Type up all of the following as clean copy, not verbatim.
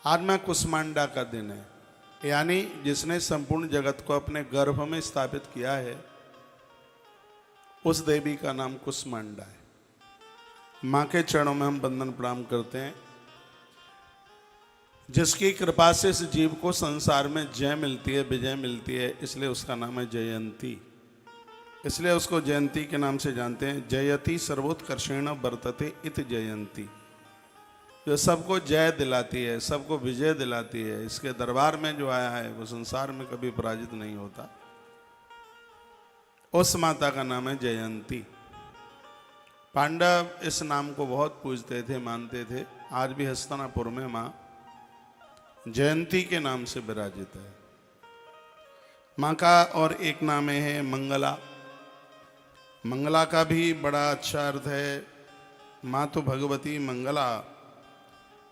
आज में कुष्मांडा का दिन है, यानी जिसने संपूर्ण जगत को अपने गर्भ में स्थापित किया है, उस देवी का नाम कुष्मांडा है। माँ के चरणों में हम वंदन प्रणाम करते हैं, जिसकी कृपा से इस जीव को संसार में जय मिलती है, विजय मिलती है, इसलिए उसका नाम है जयंती। इसलिए उसको जयंती के नाम से जानते हैं। जयति सर्वोत्कर्षेण वर्तते इत जयंती, जो सबको जय दिलाती है, सबको विजय दिलाती है। इसके दरबार में जो आया है वो संसार में कभी पराजित नहीं होता। उस माता का नाम है जयंती। पांडव इस नाम को बहुत पूजते थे, मानते थे। आज भी हस्तिनापुर में माँ जयंती के नाम से विराजित है। माँ का और एक नाम है मंगला। मंगला का भी बड़ा अच्छा अर्थ है। माँ तो भगवती मंगला,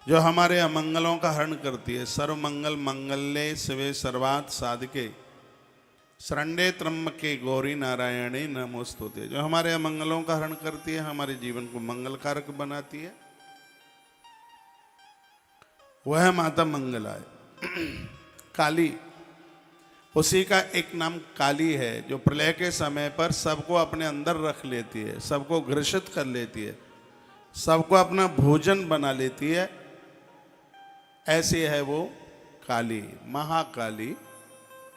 जो हमारे अमंगलों का हरण करती है। सर्वमंगल मंगल्ये शिवे सर्वार्थ साधके शरण्ये त्र्यंबके गौरी नारायणी नमोस्तुते, जो हमारे अमंगलों का हरण करती है, हमारे जीवन को मंगलकारक बनाती है, वह माता मंगला है। काली, उसी का एक नाम काली है, जो प्रलय के समय पर सबको अपने अंदर रख लेती है, सबको घृषित कर लेती है, सबको अपना भोजन बना लेती है। ऐसी है वो काली, महाकाली।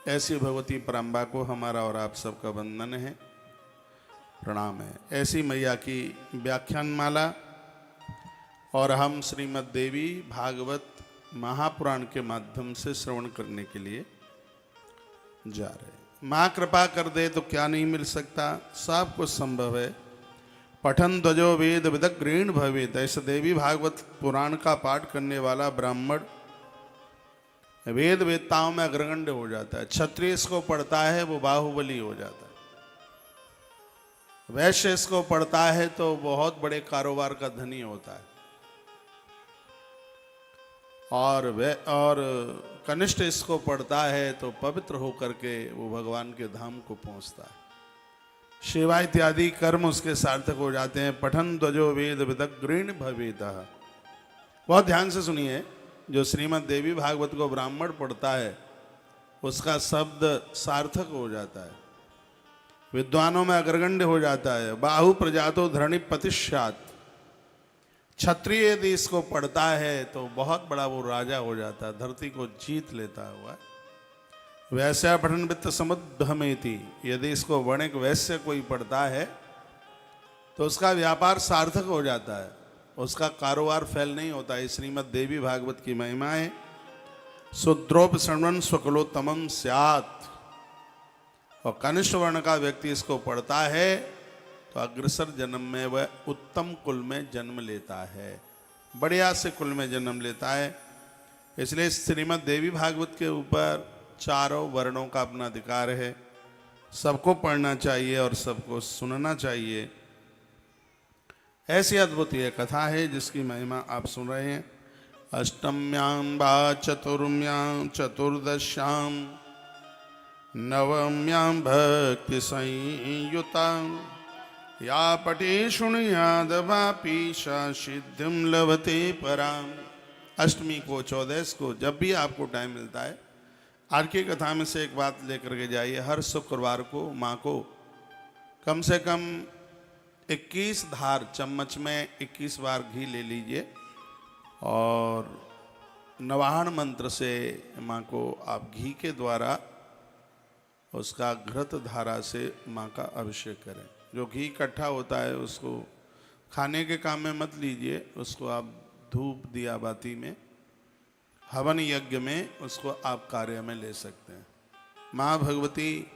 ऐसी भगवती परम्बा को हमारा और आप सबका वंदन है, प्रणाम है। ऐसी मैया की व्याख्यान माला और हम श्रीमद् देवी भागवत महापुराण के माध्यम से श्रवण करने के लिए जा रहे हैं। माँ कृपा कर दे तो क्या नहीं मिल सकता, सब कुछ संभव है। पठन ध्वजो वेद विदग्रीण भवेत, ऐसे देवी भागवत पुराण का पाठ करने वाला ब्राह्मण वेद वेदताओं में अग्रगण्य हो जाता है। क्षत्रिय इसको पढ़ता है वो बाहुबली हो जाता है। वैश्य इसको पढ़ता है तो बहुत बड़े कारोबार का धनी होता है। और कनिष्ठ इसको पढ़ता है तो पवित्र होकर के वो भगवान के धाम को पहुंचता है। सेवा इत्यादि कर्म उसके सार्थक हो जाते हैं। पठन ध्वजो वेद विदग्रीण भवेत। बहुत ध्यान से सुनिए, जो श्रीमद् देवी भागवत को ब्राह्मण पढ़ता है उसका शब्द सार्थक हो जाता है, विद्वानों में अग्रगण्य हो जाता है। बाहु प्रजातो धरणी पतिष्यात्, क्षत्रिय यदि इसको पढ़ता है तो बहुत बड़ा वो राजा हो जाता है, धरती को जीत लेता हुआ। वैश्य पठन वित्त समुद्भमेति, यदि इसको वणिक वैश्य कोई पढ़ता है तो उसका व्यापार सार्थक हो जाता है, उसका कारोबार फेल नहीं होता है। श्रीमद् देवी भागवत की महिमा है। शूद्रोप श्रवण स्वकुलोत्तमम स्यात्, और कनिष्ठ वर्ण का व्यक्ति इसको पढ़ता है तो अग्रसर जन्म में वह उत्तम कुल में जन्म लेता है, बढ़िया से कुल में जन्म लेता है। इसलिए श्रीमद् देवी भागवत के ऊपर चारों वर्णों का अपना अधिकार है। सबको पढ़ना चाहिए और सबको सुनना चाहिए। ऐसी अद्भुत यह कथा है जिसकी महिमा आप सुन रहे हैं। अष्टम्यां वा चतुर्म्यां चतुर्दश्यां नवम्यां भक्ति संयुतां या पटे शृणुयाद वापी सा सिद्धिं लभते पराम। अष्टमी को, 14 को, जब भी आपको टाइम मिलता है, आज की कथा में से एक बात लेकर के जाइए। हर शुक्रवार को माँ को कम से कम 21 धार चम्मच में 21 बार घी ले लीजिए और नवाहन मंत्र से माँ को आप घी के द्वारा उसका घृत धारा से माँ का अभिषेक करें। जो घी इकट्ठा होता है उसको खाने के काम में मत लीजिए, उसको आप धूप दिया बाती में, हवन यज्ञ में उसको आप कार्य में ले सकते हैं। माँ भगवती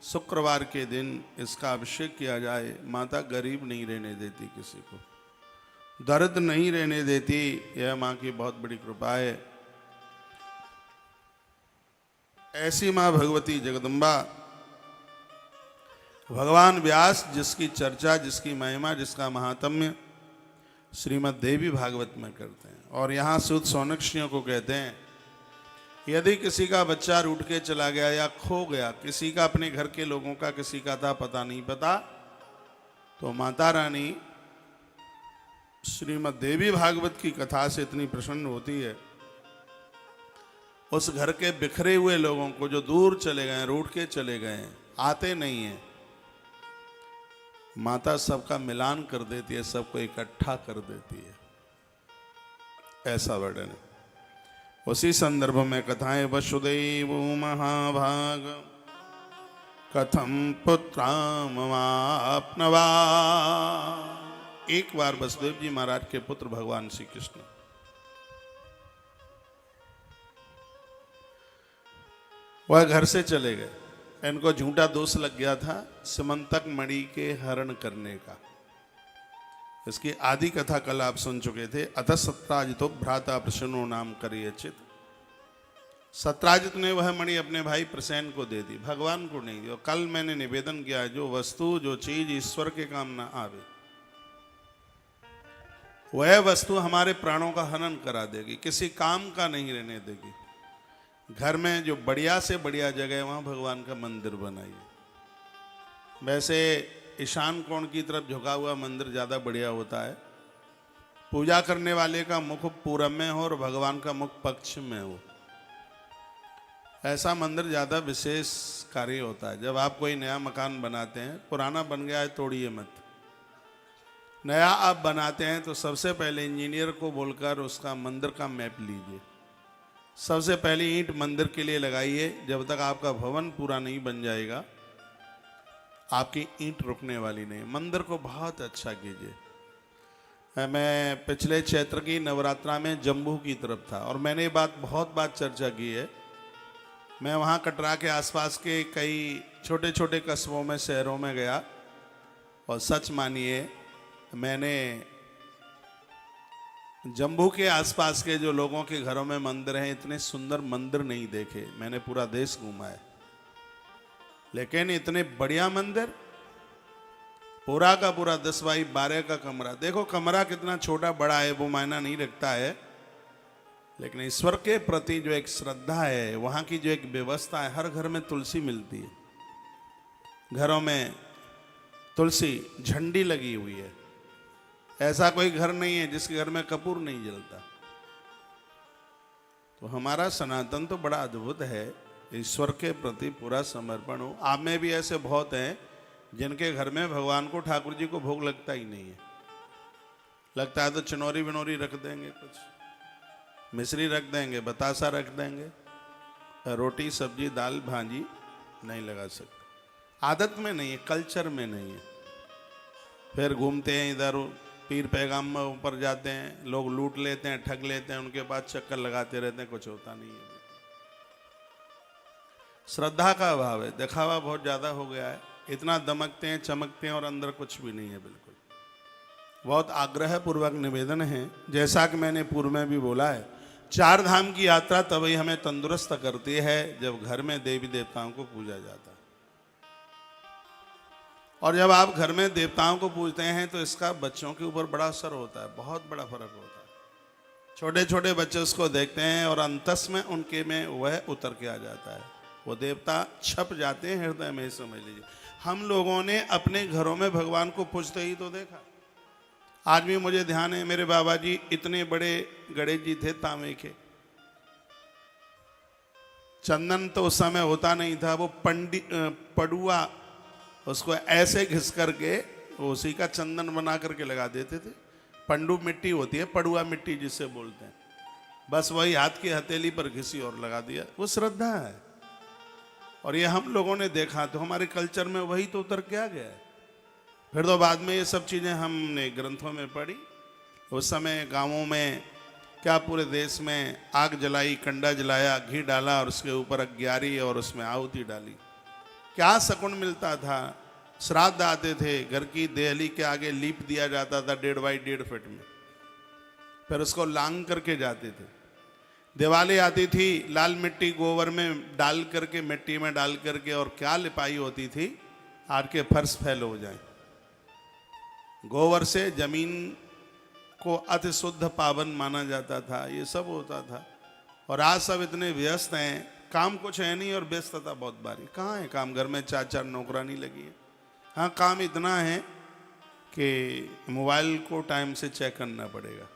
शुक्रवार के दिन इसका अभिषेक किया जाए। माता गरीब नहीं रहने देती, किसी को दर्द नहीं रहने देती। यह माँ की बहुत बड़ी कृपा है। ऐसी माँ भगवती जगदम्बा, भगवान व्यास जिसकी चर्चा, जिसकी महिमा, जिसका महात्म्य श्रीमद् देवी भागवत में करते हैं। और यहाँ सूत सौनक्षियों को कहते हैं, यदि किसी का बच्चा रूठ के चला गया या खो गया, किसी का अपने घर के लोगों का किसी का था पता नहीं पता, तो माता रानी श्रीमद् देवी भागवत की कथा से इतनी प्रसन्न होती है उस घर के बिखरे हुए लोगों को जो दूर चले गए, रूठ के चले गए, आते नहीं हैं, माता सबका मिलान कर देती है, सबको इकट्ठा कर देती है, ऐसा वर्णन है। उसी संदर्भ में कथाएं वसुदेव महाभाग कथम पुत्रामवाप्नवा। एक बार वसुदेव जी महाराज के पुत्र भगवान श्री कृष्ण वह घर से चले गए। इनको झूठा दोष लग गया था सिमंतक मणि के हरण करने का। इसकी आदि कथा कल आप सुन चुके थे। अतः सत्राजितो भ्राता प्रसन्नो नाम करियचित। सत्राजित ने वह मणि अपने भाई प्रसेन को दे दी, भगवान को नहीं दी। और कल मैंने निवेदन किया, जो वस्तु जो चीज ईश्वर के काम ना आवे वह वस्तु हमारे प्राणों का हनन करा देगी, किसी काम का नहीं रहने देगी। घर में जो बढ़िया से बढ़िया जगह है वहां भगवान का मंदिर बनाइए। वैसे ईशान कोण की तरफ झुका हुआ मंदिर ज्यादा बढ़िया होता है। पूजा करने वाले का मुख पूरब में हो और भगवान का मुख पश्चिम में हो, ऐसा मंदिर ज्यादा विशेष कार्य होता है। जब आप कोई नया मकान बनाते हैं, पुराना बन गया है तोड़िए मत, नया आप बनाते हैं तो सबसे पहले इंजीनियर को बोलकर उसका मंदिर का मैप लीजिए। सबसे पहले ईंट मंदिर के लिए लगाइए। जब तक आपका भवन पूरा नहीं बन जाएगा आपकी ईंट रुकने वाली नहीं। मंदिर को बहुत अच्छा कीजिए। मैं पिछले चैत्र की नवरात्रा में जम्मू की तरफ था और मैंने ये बात बहुत बार चर्चा की है। मैं वहाँ कटरा के आसपास के कई छोटे छोटे कस्बों में, शहरों में गया और सच मानिए मैंने जम्मू के आसपास के जो लोगों के घरों में मंदिर हैं, इतने सुंदर मंदिर नहीं देखे। मैंने पूरा देश घूमा है, लेकिन इतने बढ़िया मंदिर, पूरा का पूरा 10 बाई 12 का कमरा। देखो कमरा कितना छोटा बड़ा है वो मायना नहीं रखता है, लेकिन ईश्वर के प्रति जो एक श्रद्धा है, वहाँ की जो एक व्यवस्था है। हर घर में तुलसी मिलती है, घरों में तुलसी झंडी लगी हुई है। ऐसा कोई घर नहीं है जिसके घर में कपूर नहीं जलता। तो हमारा सनातन तो बड़ा अद्भुत है, ईश्वर के प्रति पूरा समर्पण हो। आप में भी ऐसे बहुत हैं जिनके घर में भगवान को, ठाकुर जी को भोग लगता ही नहीं है। लगता है तो चनौरी बिनौरी रख देंगे, कुछ मिश्री रख देंगे, बतासा रख देंगे, रोटी सब्जी दाल भाजी नहीं लगा सकते। आदत में नहीं है, कल्चर में नहीं है। फिर घूमते हैं इधर, पीर पैगाम ऊपर जाते हैं, लोग लूट लेते हैं, ठग लेते हैं, उनके पास चक्कर लगाते रहते हैं, कुछ होता नहीं है। श्रद्धा का अभाव है, दिखावा बहुत ज्यादा हो गया है। इतना दमकते हैं चमकते हैं और अंदर कुछ भी नहीं है। बिल्कुल बहुत आग्रह पूर्वक निवेदन है, जैसा कि मैंने पूर्व में भी बोला है, 4 धाम की यात्रा तभी हमें तंदुरुस्त करती है जब घर में देवी देवताओं को पूजा जाता है। और जब आप घर में देवताओं को पूजते हैं तो इसका बच्चों के ऊपर बड़ा असर होता है, बहुत बड़ा फर्क होता है। छोटे छोटे बच्चे उसको देखते हैं और अंतस में उनके में वह उतर के आ जाता है, वो देवता छप जाते हैं हृदय में। समझ लीजिए, हम लोगों ने अपने घरों में भगवान को पूजते ही तो देखा। आज भी मुझे ध्यान है, मेरे बाबा जी इतने बड़े गणेश जी थे, तांबे के। चंदन तो उस समय होता नहीं था, वो पड़ुआ उसको ऐसे घिस करके उसी का चंदन बना करके लगा देते थे। पंडु मिट्टी होती है, पड़ुआ मिट्टी जिसे बोलते हैं, बस वही हाथ की हथेली पर घिसी और लगा दिया। वो श्रद्धा है। और ये हम लोगों ने देखा तो हमारे कल्चर में वही तो उतर के आ गया है। फिर तो बाद में ये सब चीज़ें हमने ग्रंथों में पढ़ी। उस समय गाँवों में क्या पूरे देश में आग जलाई, कंडा जलाया, घी डाला और उसके ऊपर अग्यारी और उसमें आहुति डाली। क्या शकुन मिलता था। श्राद्ध आते थे, घर की देहली के आगे लीप दिया जाता था 1.5 बाई 1.5 फीट में, फिर उसको लांग करके जाते थे। दिवाली आती थी, लाल मिट्टी गोबर में डाल करके, मिट्टी में डाल करके, और क्या लिपाई होती थी, आज के फर्श फैल हो जाए। गोबर से जमीन को अति शुद्ध पावन माना जाता था, ये सब होता था। और आज सब इतने व्यस्त हैं, काम कुछ है नहीं और व्यस्तता बहुत भारी। कहाँ है काम? घर में 4-4 नौकरानी लगी है। हाँ, काम इतना है कि मोबाइल को टाइम से चेक करना पड़ेगा।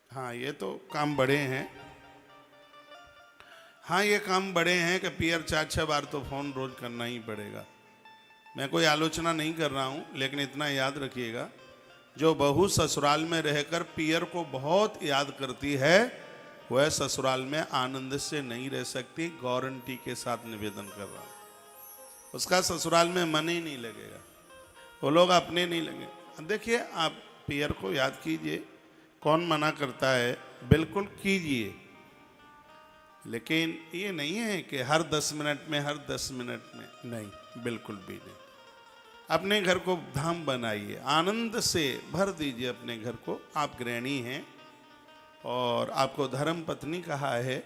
हाँ, ये तो काम बड़े हैं। हाँ, ये काम बड़े हैं कि पियर 4-6 बार तो फोन रोज करना ही पड़ेगा। मैं कोई आलोचना नहीं कर रहा हूँ, लेकिन इतना याद रखिएगा, जो बहू ससुराल में रहकर पियर को बहुत याद करती है वह ससुराल में आनंद से नहीं रह सकती। गारंटी के साथ निवेदन कर रहा हूँ, उसका ससुराल में मन ही नहीं लगेगा, वो लोग अपने नहीं लगे। देखिए, आप पियर को याद कीजिए, कौन मना करता है, बिल्कुल कीजिए, लेकिन ये नहीं है कि हर 10 मिनट में, हर 10 मिनट में नहीं, बिल्कुल भी नहीं। अपने घर को धाम बनाइए, आनंद से भर दीजिए अपने घर को। आप गृहिणी हैं और आपको धर्म पत्नी कहा है।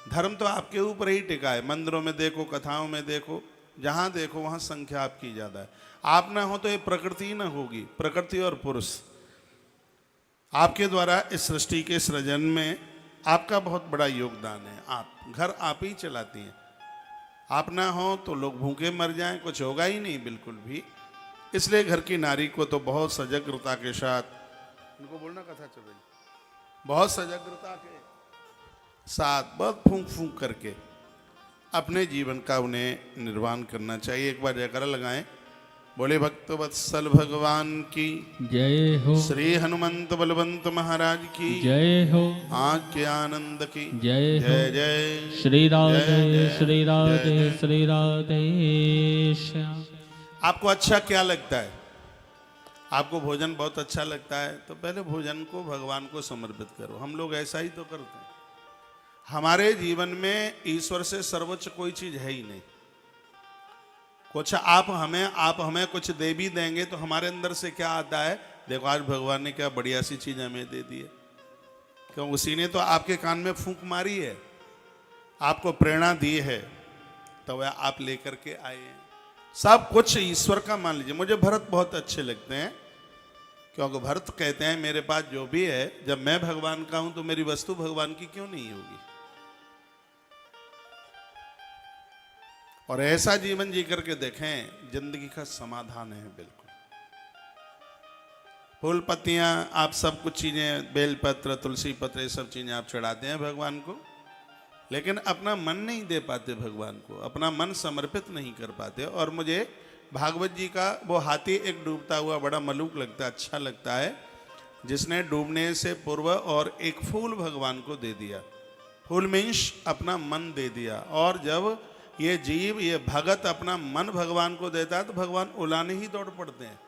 धर्म तो आपके ऊपर ही टिका है। मंदिरों में देखो, कथाओं में देखो, जहाँ देखो वहाँ संख्या आपकी ज़्यादा है। आप ना हो तो ये प्रकृति ना होगी, प्रकृति और पुरुष। आपके द्वारा इस सृष्टि के सृजन में आपका बहुत बड़ा योगदान है। आप घर आप ही चलाती हैं। आप ना हो तो लोग भूखे मर जाएं, कुछ होगा ही नहीं बिल्कुल भी। इसलिए घर की नारी को तो बहुत सजगता के साथ, उनको बोलना कथा चल रही, बहुत सजगता के साथ, बहुत फूंक फूंक करके अपने जीवन का उन्हें निर्वाण करना चाहिए। एक बार जयकारा लगाएं, बोले भक्त वत्सल भगवान की जय हो, श्री हनुमंत बलवंत महाराज की जय हो, आज्ञ आनंद की जय हो। जय जय श्री राधे जय, श्री राधे जय। श्री राधे श्याम। आपको अच्छा क्या लगता है? आपको भोजन बहुत अच्छा लगता है तो पहले भोजन को भगवान को समर्पित करो। हम लोग ऐसा ही तो करते हैं। हमारे जीवन में ईश्वर से सर्वोच्च कोई चीज है ही नहीं। कुछ आप हमें कुछ दे भी देंगे तो हमारे अंदर से क्या आता है, देखो आज भगवान ने क्या बढ़िया सी चीज हमें दे दी है। क्यों? उसी ने तो आपके कान में फूंक मारी है, आपको प्रेरणा दी है, तो वह आप लेकर के आए हैं। सब कुछ ईश्वर का मान लीजिए। मुझे भरत बहुत अच्छे लगते हैं, क्योंकि भरत कहते हैं मेरे पास जो भी है, जब मैं भगवान का हूं तो मेरी वस्तु भगवान की क्यों नहीं होगी। और ऐसा जीवन जी करके देखें, जिंदगी का समाधान है बिल्कुल। फूल पत्तियां, आप सब कुछ चीजें, बेलपत्र, तुलसी पत्र, ये सब चीजें आप चढ़ाते हैं भगवान को, लेकिन अपना मन नहीं दे पाते भगवान को, अपना मन समर्पित नहीं कर पाते। और मुझे भागवत जी का वो हाथी एक डूबता हुआ बड़ा मलूक लगता है, अच्छा लगता है, जिसने डूबने से पूर्व और एक फूल भगवान को दे दिया। फूल मीन्स अपना मन दे दिया। और जब ये जीव, ये भगत अपना मन भगवान को देता है तो भगवान उलाने ही दौड़ पड़ते हैं।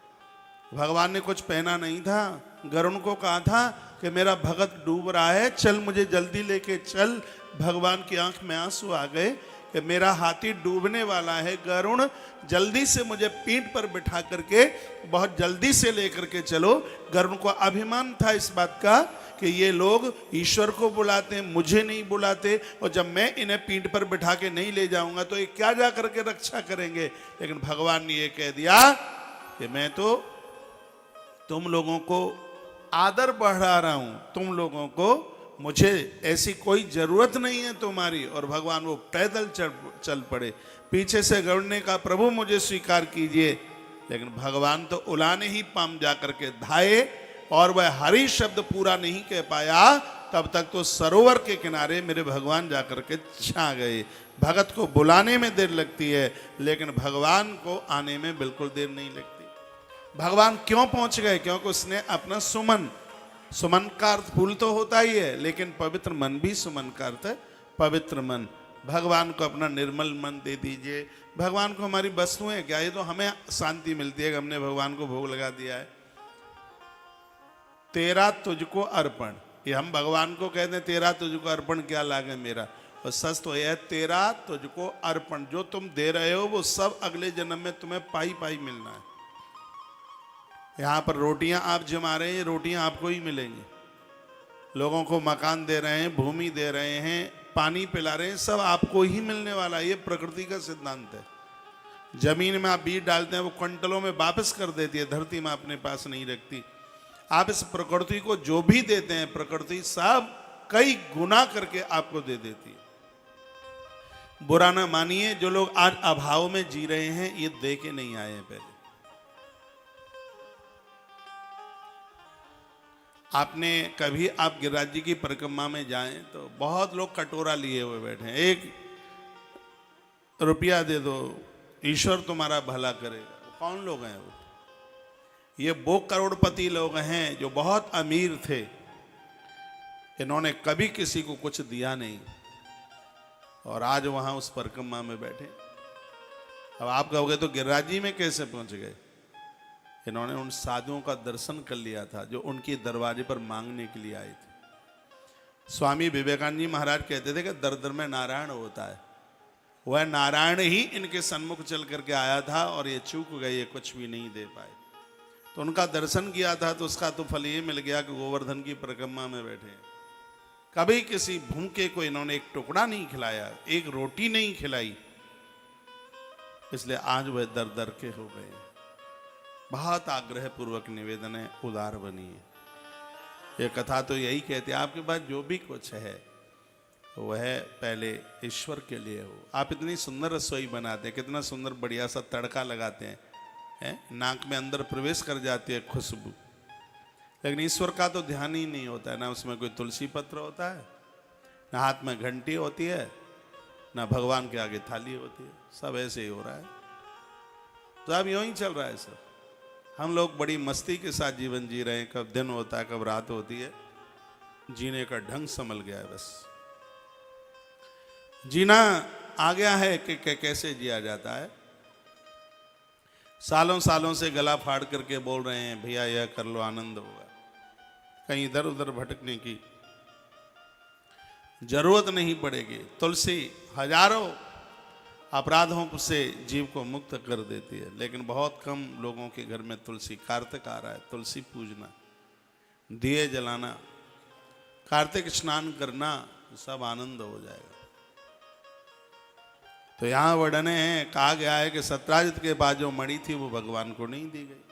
भगवान ने कुछ पहना नहीं था, गरुण को कहा था कि मेरा भगत डूब रहा है, चल मुझे जल्दी लेके चल। भगवान की आंख में आंसू आ गए कि मेरा हाथी डूबने वाला है, गरुण जल्दी से मुझे पीठ पर बिठा करके बहुत जल्दी से लेकर के चलो। गरुण को अभिमान था इस बात का कि ये लोग ईश्वर को बुलाते हैं, मुझे नहीं बुलाते, और जब मैं इन्हें पीठ पर बिठा के नहीं ले जाऊंगा तो ये क्या जा करके रक्षा करेंगे। लेकिन भगवान ने ये कह दिया कि मैं तो तुम लोगों को आदर बढ़ा रहा हूं, तुम लोगों को, मुझे ऐसी कोई जरूरत नहीं है तुम्हारी। और भगवान वो पैदल चल पड़े। पीछे से गरुड़ ने कहा प्रभु मुझे स्वीकार कीजिए, लेकिन भगवान तो उलाने ही पाम जाकर के धाये, और वह हरि शब्द पूरा नहीं कह पाया तब तक तो सरोवर के किनारे मेरे भगवान जाकर के छा गए। भगत को बुलाने में देर लगती है, लेकिन भगवान को आने में बिल्कुल देर नहीं लगती। भगवान क्यों पहुंच गए? क्योंकि उसने अपना सुमन, सुमन का अर्थ फूल तो होता ही है, लेकिन पवित्र मन भी सुमन का अर्थ है, पवित्र मन। भगवान को अपना निर्मल मन दे दीजिए। भगवान को हमारी वस्तुएं क्या, ये तो हमें शांति मिलती है कि हमने भगवान को भोग लगा दिया है। तेरा तुझको अर्पण, ये हम भगवान को कहते हैं तेरा तुझको अर्पण क्या लागे मेरा। और सच तो यह तेरा तुझको अर्पण, जो तुम दे रहे हो वो सब अगले जन्म में तुम्हें पाई पाई मिलना है। यहाँ पर रोटियां आप जमा रहे हैं, रोटियां आपको ही मिलेंगी। लोगों को मकान दे रहे हैं, भूमि दे रहे हैं, पानी पिला रहे हैं, सब आपको ही मिलने वाला है। ये प्रकृति का सिद्धांत है। जमीन में आप बीज डालते हैं, वो क्विंटलों में वापस कर देती है, धरती में अपने पास नहीं रखती। आप इस प्रकृति को जो भी देते हैं, प्रकृति सब कई गुना करके आपको दे देती है। बुरा ना मानिए, जो लोग आज अभाव में जी रहे हैं ये दे के नहीं आए हैं। पहले आपने कभी आप गिरिराज जी की परिक्रमा में जाएं तो बहुत लोग कटोरा लिए हुए बैठे हैं, 1 रुपया दे दो ईश्वर तुम्हारा भला करेगा। कौन लोग हैं वो? वो करोड़पति लोग हैं जो बहुत अमीर थे, इन्होंने कभी किसी को कुछ दिया नहीं और आज वहां उस परिक्रमा में बैठे। अब आप कहोगे तो गिरिराज जी में कैसे पहुंच गए? इन्होंने उन साधुओं का दर्शन कर लिया था जो उनके दरवाजे पर मांगने के लिए आए थे। स्वामी विवेकानंद जी महाराज कहते थे कि दर दर में नारायण होता है। वह नारायण ही इनके सन्मुख चल करके आया था और ये चूक गए, ये कुछ भी नहीं दे पाए। तो उनका दर्शन किया था तो उसका तो फल ये मिल गया कि गोवर्धन की परिक्रमा में बैठे। कभी किसी भूखे को इन्होंने एक टुकड़ा नहीं खिलाया, एक रोटी नहीं खिलाई, इसलिए आज वह दर दर के हो गए। बहुत आग्रह पूर्वक निवेदन है, उदार बनिए। ये कथा तो यही कहते हैं, आपके पास जो भी कुछ है वह पहले ईश्वर के लिए हो। आप इतनी सुंदर रसोई बनाते हैं, कितना सुंदर बढ़िया सा तड़का लगाते हैं, नाक में अंदर प्रवेश कर जाती है खुशबू, लेकिन ईश्वर का तो ध्यान ही नहीं होता है। ना उसमें कोई तुलसी पत्र होता है, ना हाथ में घंटी होती है, ना भगवान के आगे थाली होती है। सब ऐसे ही हो रहा है। तो अब यूं ही चल रहा है सब। हम लोग बड़ी मस्ती के साथ जीवन जी रहे हैं, कब दिन होता है कब रात होती है, जीने का ढंग संभल गया है। बस जीना आ गया है कि कैसे जिया जाता है। सालों सालों से गला फाड़ करके बोल रहे हैं भैया यह कर लो आनंद होगा। कहीं इधर उधर भटकने की जरूरत नहीं पड़ेगी। तुलसी हजारों अपराधों से जीव को मुक्त कर देती है, लेकिन बहुत कम लोगों के घर में तुलसी। कार्तिक आ रहा है, तुलसी पूजना, दिए जलाना, कार्तिक स्नान करना, सब आनंद हो जाएगा। तो यहां वर्णन है, कहा गया है कि सत्राजित के पास जो मणि थी वो भगवान को नहीं दी गई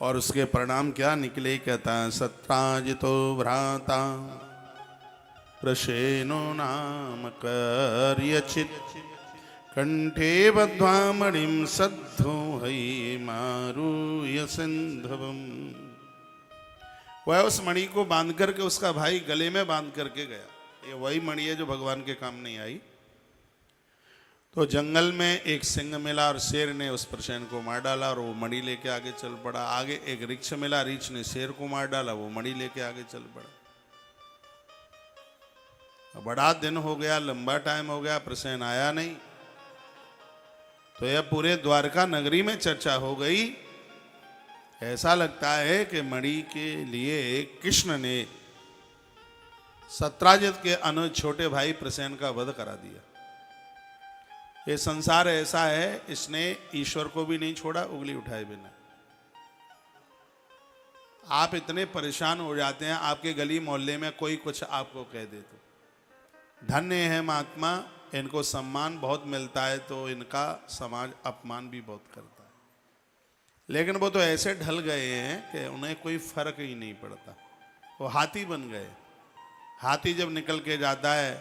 और उसके परिणाम क्या निकले। कहता है सत्राजितो भ्राता प्रसेनो नाम कर्यचित कंठे बद्ध्वा मणिम सद्धो हई मारूय सिंधवम। वह उस मणि को बांध करके उसका भाई गले में बांध करके गया। ये वही मणि है जो भगवान के काम नहीं आई। तो जंगल में एक सिंह मिला और शेर ने उस प्रसेन को मार डाला और वो मणि लेके आगे चल पड़ा। आगे एक रीछ मिला, रीछ ने शेर को मार डाला, वो मणि लेके आगे चल पड़ा। बड़ा दिन हो गया, लंबा टाइम हो गया, प्रसेन आया नहीं। तो यह पूरे द्वारका नगरी में चर्चा हो गई। ऐसा लगता है कि मणि के लिए कृष्ण ने सत्राजित के अनुज छोटे भाई प्रसेन का वध करा दिया। ये संसार ऐसा है, इसने ईश्वर को भी नहीं छोड़ा उंगली उठाए बिना। आप इतने परेशान हो जाते हैं, आपके गली मोहल्ले में कोई कुछ आपको कह दे तो धन्य है महात्मा, इनको सम्मान बहुत मिलता है, तो इनका समाज अपमान भी बहुत करता है। लेकिन वो तो ऐसे ढल गए हैं कि उन्हें कोई फर्क ही नहीं पड़ता। वो हाथी बन गए। हाथी जब निकल के जाता है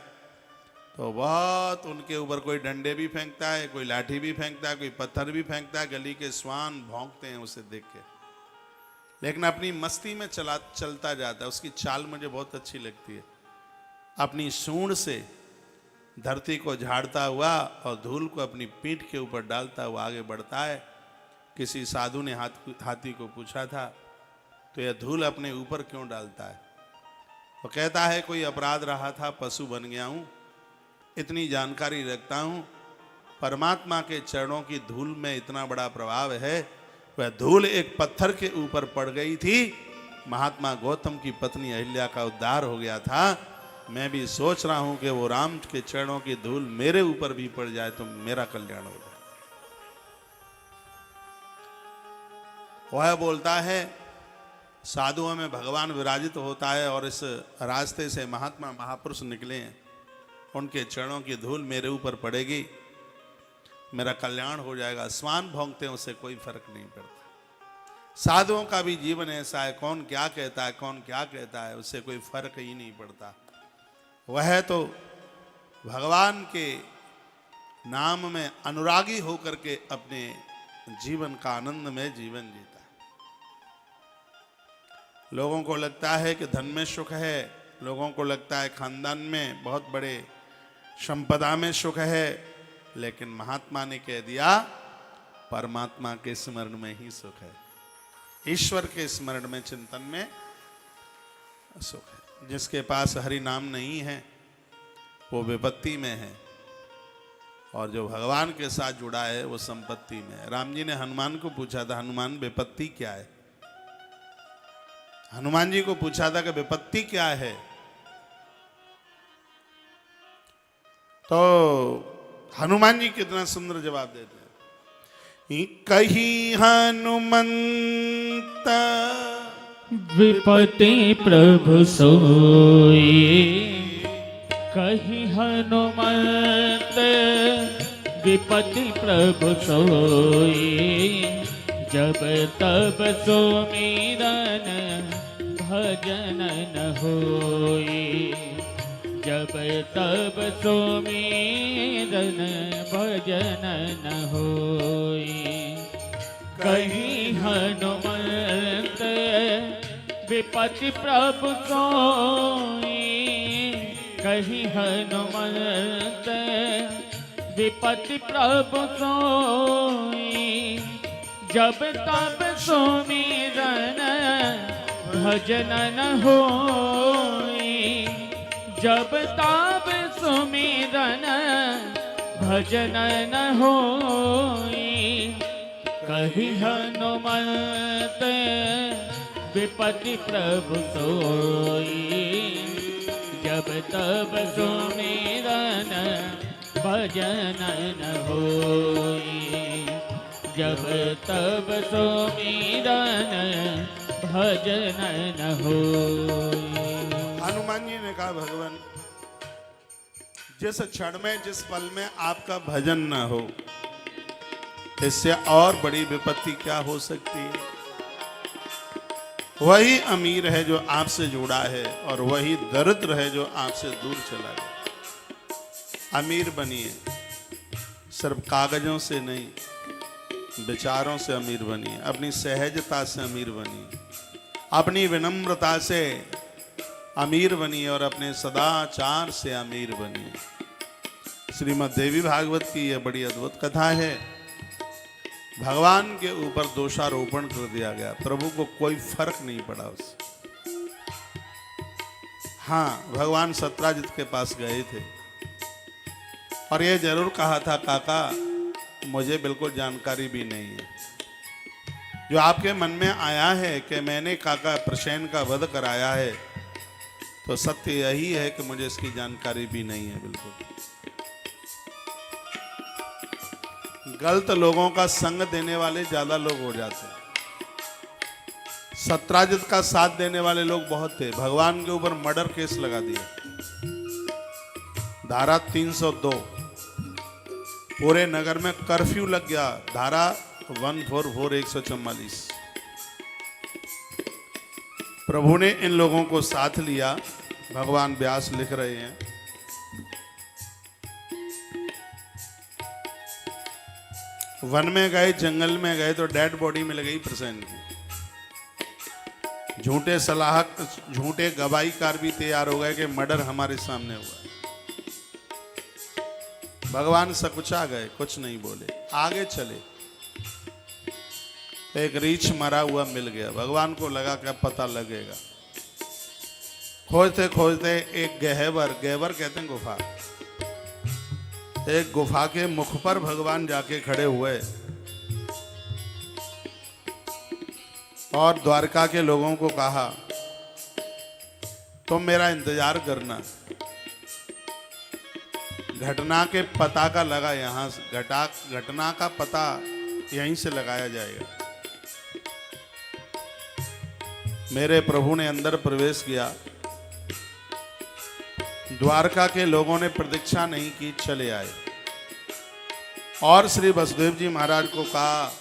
तो बहुत उनके ऊपर कोई डंडे भी फेंकता है, कोई लाठी भी फेंकता है, कोई पत्थर भी फेंकता है। गली के श्वान भौंकते हैं उसे देख के, लेकिन अपनी मस्ती में चलता जाता है। उसकी चाल मुझे बहुत अच्छी लगती है। अपनी सूंड से धरती को झाड़ता हुआ और धूल को अपनी पीठ के ऊपर डालता हुआ आगे बढ़ता है। किसी साधु ने हाथी को पूछा था तो यह धूल अपने ऊपर क्यों डालता है? वो कहता है कोई अपराध रहा था, पशु बन गया हूं, इतनी जानकारी रखता हूं, परमात्मा के चरणों की धूल में इतना बड़ा प्रभाव है। वह धूल एक पत्थर के ऊपर पड़ गई थी, महात्मा गौतम की पत्नी अहिल्या का उद्धार हो गया था। मैं भी सोच रहा हूं कि वो राम के चरणों की धूल मेरे ऊपर भी पड़ जाए तो मेरा कल्याण हो जाए। वह बोलता है साधुओं में भगवान विराजित होता है और इस रास्ते से महात्मा महापुरुष निकले हैं, उनके चरणों की धूल मेरे ऊपर पड़ेगी, मेरा कल्याण हो जाएगा। श्वान भौंकते हैं, उससे कोई फर्क नहीं पड़ता। साधुओं का भी जीवन ऐसा है, कौन क्या कहता है, कौन क्या कहता है, उससे कोई फर्क ही नहीं पड़ता। वह तो भगवान के नाम में अनुरागी होकर के अपने जीवन का आनंद में जीवन जीता है। लोगों को लगता है कि धन में सुख है, लोगों को लगता है खानदान में बहुत बड़े संपदा में सुख है, लेकिन महात्मा ने कह दिया परमात्मा के स्मरण में ही सुख है, ईश्वर के स्मरण में, चिंतन में सुख है। जिसके पास हरि नाम नहीं है वो विपत्ति में है, और जो भगवान के साथ जुड़ा है वो संपत्ति में है। राम जी ने हनुमान को पूछा था, हनुमान विपत्ति क्या है? हनुमान जी को पूछा था कि विपत्ति क्या है? तो हनुमान जी कितना सुंदर जवाब देते हैं। कही हनुमंत विपत्ति प्रभु सोई, कही हनुमंत विपत्ति प्रभु सोई, जब तब सुमिरन भजन न होई, जब तब सुमिरन भजन न होई। कहीं हनुमंत विपत्ति प्रभु सोई, कहीं हनुमंत विपत्ति प्रभु सोई, जब तब सुमिरन भजन न होई, जब तब सुमिरन भजन न होई। कही हनुमंत विपत्ति प्रभु सोई, जब तब सुमिरन भजन न होई, जब तब सुमिरन भजन न होई। हनुमान जी ने कहा भगवान जिस क्षण में, जिस पल में आपका भजन न हो, इससे और बड़ी विपत्ति क्या हो सकती है? वही अमीर है जो आपसे जुड़ा है, और वही दरिद्र है जो आपसे दूर चला गया। अमीर बनिए, सिर्फ कागजों से नहीं, विचारों से अमीर बनिए, अपनी सहजता से अमीर बनिए, अपनी विनम्रता से अमीर बनिए, और अपने सदाचार से अमीर बनिए। श्रीमद् देवी भागवत की यह बड़ी अद्भुत कथा है। भगवान के ऊपर दोषारोपण कर दिया गया, प्रभु को कोई फर्क नहीं पड़ा उससे। हाँ, भगवान सत्राजित के पास गए थे और ये जरूर कहा था, काका मुझे बिल्कुल जानकारी भी नहीं है। जो आपके मन में आया है कि मैंने काका प्रसेन का वध कराया है, तो सत्य यही है कि मुझे इसकी जानकारी भी नहीं है बिल्कुल। गलत लोगों का संग देने वाले ज्यादा लोग हो जाते हैं। सत्राजित का साथ देने वाले लोग बहुत थे। भगवान के ऊपर मर्डर केस लगा दिया, धारा 302। पूरे नगर में कर्फ्यू लग गया, धारा 144 144। प्रभु ने इन लोगों को साथ लिया। भगवान व्यास लिख रहे हैं, वन में गए, जंगल में गए तो डेड बॉडी मिल गई प्रसेन की। झूठे सलाहक, झूठे गवाहीकार भी तैयार हो गए कि मर्डर हमारे सामने हुआ। भगवान सकुचा गए, कुछ नहीं बोले, आगे चले। एक रीछ मरा हुआ मिल गया। भगवान को लगा क्या पता लगेगा। खोजते खोजते एक गहवर कहते हैं गुफा, एक गुफा के मुख पर भगवान जाके खड़े हुए और द्वारका के लोगों को कहा, तुम मेरा इंतजार करना, घटना के पता का लगा यहां से, घटना का पता यहीं से लगाया जाएगा। मेरे प्रभु ने अंदर प्रवेश किया। द्वारका के लोगों ने प्रतीक्षा नहीं की, चले आए और श्री वसुदेव जी महाराज को कहा,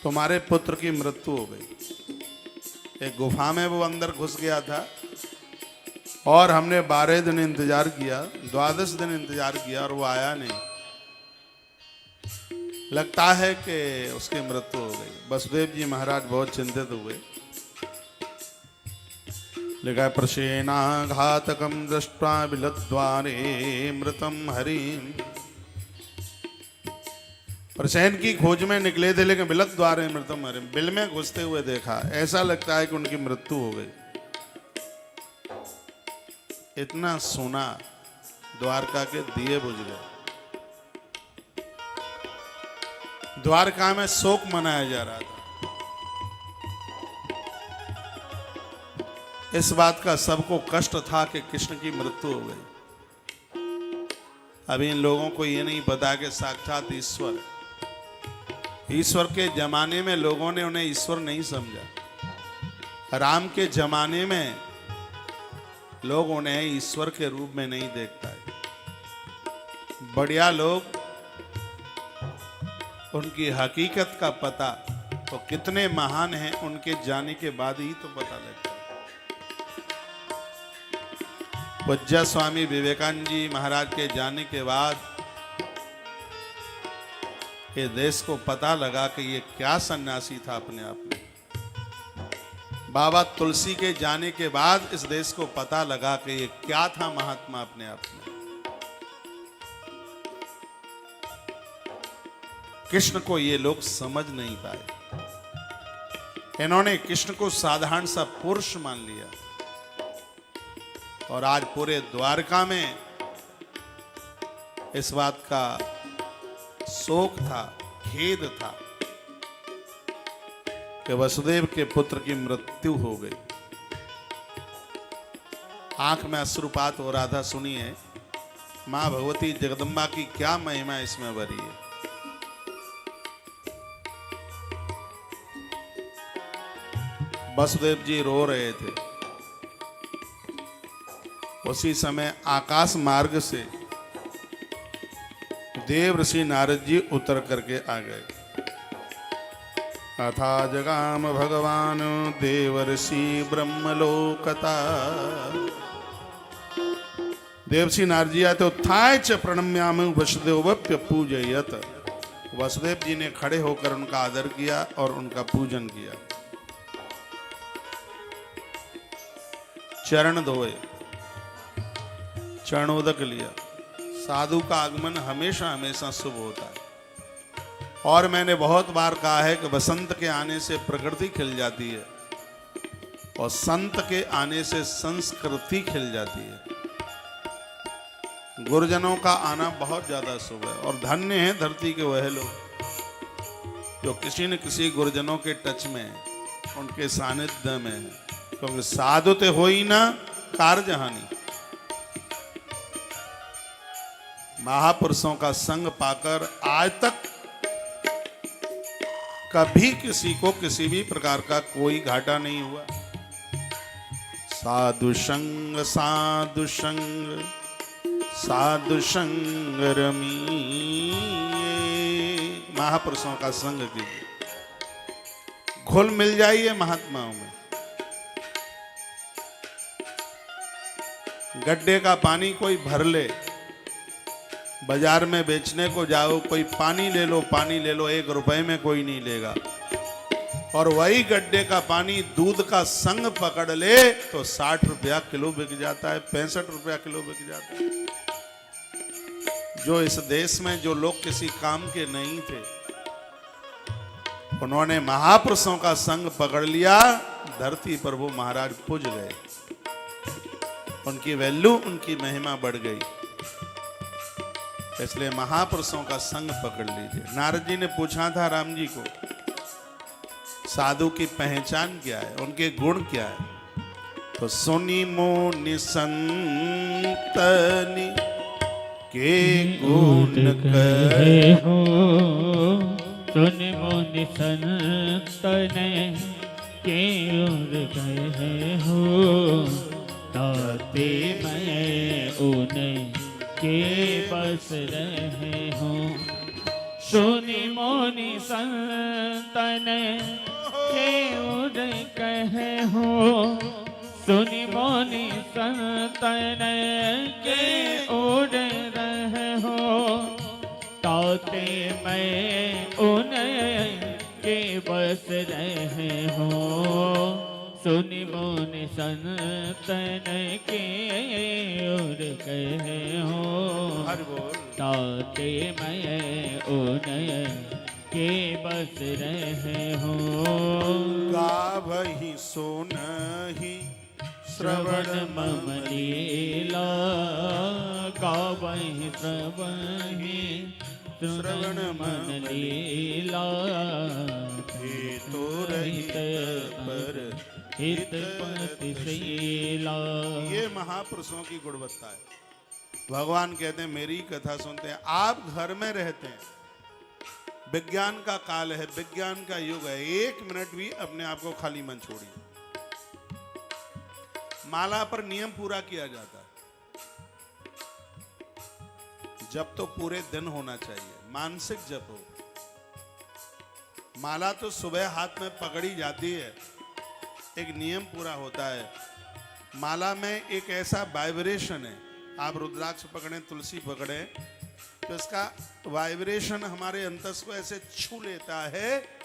तुम्हारे पुत्र की मृत्यु हो गई। एक गुफा में वो अंदर घुस गया था और हमने 12 दिन इंतजार किया, 12 दिन इंतजार किया और वो आया नहीं। लगता है कि उसकी मृत्यु हो गई। वसुदेव जी महाराज बहुत चिंतित हुए। लिखा है प्रसेनाघातकम दृष्ट्वा बिलद्वारे मृतम हरिम। प्रसेन की खोज में निकले थे लेकिन बिलक द्वारे मृतम हरिम, बिल में घुसते हुए देखा, ऐसा लगता है कि उनकी मृत्यु हो गई। इतना सोना द्वारका के दिए बुझ गए। द्वारका में शोक मनाया जा रहा था। इस बात का सबको कष्ट था कि कृष्ण की मृत्यु हो गई। अभी इन लोगों को ये नहीं पता कि साक्षात ईश्वर के जमाने में लोगों ने उन्हें ईश्वर नहीं समझा। राम के जमाने में लोग उन्हें ईश्वर के रूप में नहीं देखता है। बढ़िया लोग उनकी हकीकत का पता तो कितने महान हैं उनके जाने के बाद ही तो पता लगता है। पूज्य स्वामी विवेकानंद जी महाराज के जाने के बाद ये देश को पता लगा कि ये क्या सन्यासी था अपने आप में। बाबा तुलसी के जाने के बाद इस देश को पता लगा कि ये क्या था महात्मा अपने आप में। कृष्ण को ये लोग समझ नहीं पाए। इन्होंने कृष्ण को साधारण सा पुरुष मान लिया और आज पूरे द्वारका में इस बात का शोक था, खेद था कि वसुदेव के पुत्र की मृत्यु हो गई। आंख में अश्रुपात हो रहा था। सुनिए मां भगवती जगदम्बा की क्या महिमा इसमें भरी है। वसुदेव जी रो रहे थे। उसी समय आकाश मार्ग से देव ऋषि नारद जी उतर करके आ गए। अथा जगाम भगवान देव ऋषि ब्रह्मलोकता। देवसी नारद जी आए तो उत्थाय च प्रणम्याम वसुदेवप्य पूजयत। वसुदेव जी ने खड़े होकर उनका आदर किया और उनका पूजन किया। चरण धोए, चरणोदक लिया। साधु का आगमन हमेशा हमेशा शुभ होता है। और मैंने बहुत बार कहा है कि बसंत के आने से प्रकृति खिल जाती है और संत के आने से संस्कृति खिल जाती है। गुरुजनों का आना बहुत ज्यादा शुभ है और धन्य है धरती के वह लोग जो किसी न किसी गुरुजनों के टच में है, उनके सानिध्य में है। क्योंकि साधु ते हो ही ना कारजहानी। महापुरुषों का संग पाकर आज तक कभी किसी को किसी भी प्रकार का कोई घाटा नहीं हुआ। साधु संग साधु संग साधु संग रमीए। महापुरुषों का संग कीजिए, घुल मिल जाइए महात्माओं में। गड्ढे का पानी कोई भर ले, बाजार में बेचने को जाओ, कोई पानी ले लो 1 रुपए में कोई नहीं लेगा। और वही गड्ढे का पानी दूध का संग पकड़ ले तो 60 रुपया किलो बिक जाता है, 65 रुपया किलो बिक जाता है। जो इस देश में जो लोग किसी काम के नहीं थे, उन्होंने महापुरुषों का संग पकड़ लिया, धरती पर वो महाराज पूज गए। उनकी वैल्यू, उनकी महिमा बढ़ गई। इसलिए महापुरुषों का संग पकड़ लीजिए। नारद जी ने पूछा था राम जी को, साधु की पहचान क्या है, उनके गुण क्या है? तो सुनी मोनि संतनि के गुण कहे हो, सुनि मोनि संतने के गुण कहे हो, ताते मैं उन्हें के बस रहे हूँ। सुनि मोनि संतन के उड़ कहे हो, सुनि मोनि संतन के उड़ रहे हो, ताते मैं उन्हें के बस रहे हो। सुनि मुनि संतन के और कहे हो हरि बोल। ताते मैं उन के बस रहे हो गावहि सुनहि श्रवण श्रवण मम लीला गावहि श्रवहि श्रवण मम लीला हेतु रहित पर हित पति शीला। ये महापुरुषों की गुणवत्ता है। भगवान कहते हैं मेरी कथा सुनते हैं। आप घर में रहते हैं, विज्ञान का काल है, विज्ञान का युग है, 1 मिनट भी अपने आप को खाली मन छोड़िए। माला पर नियम पूरा किया जाता है। जप तो पूरे दिन होना चाहिए, मानसिक जप हो। माला तो सुबह हाथ में पकड़ी जाती है, एक नियम पूरा होता है। माला में एक ऐसा वाइब्रेशन है, आप रुद्राक्ष पकड़े, तुलसी पकड़े, तो इसका वाइब्रेशन हमारे अंतस को ऐसे छू लेता है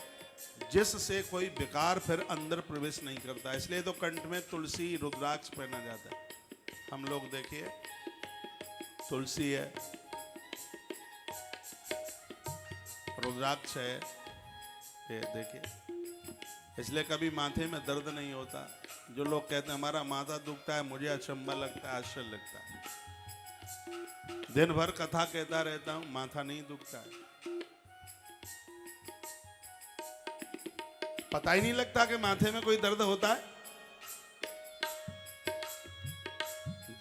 जिससे कोई विकार फिर अंदर प्रवेश नहीं करता। इसलिए तो कंठ में तुलसी रुद्राक्ष पहना जाता है। हम लोग देखिए, तुलसी है, रुद्राक्ष है, ये देखिए। इसलिए कभी माथे में दर्द नहीं होता। जो लोग कहते हैं हमारा माथा दुखता है, मुझे अचंभा लगता है, आश्चर्य लगता है। दिन भर कथा कहता रहता हूं, माथा नहीं दुखता है। पता ही नहीं लगता कि माथे में कोई दर्द होता है।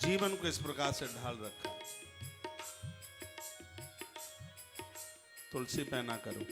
जीवन को इस प्रकार से ढाल रखा है। तुलसी पहना करो।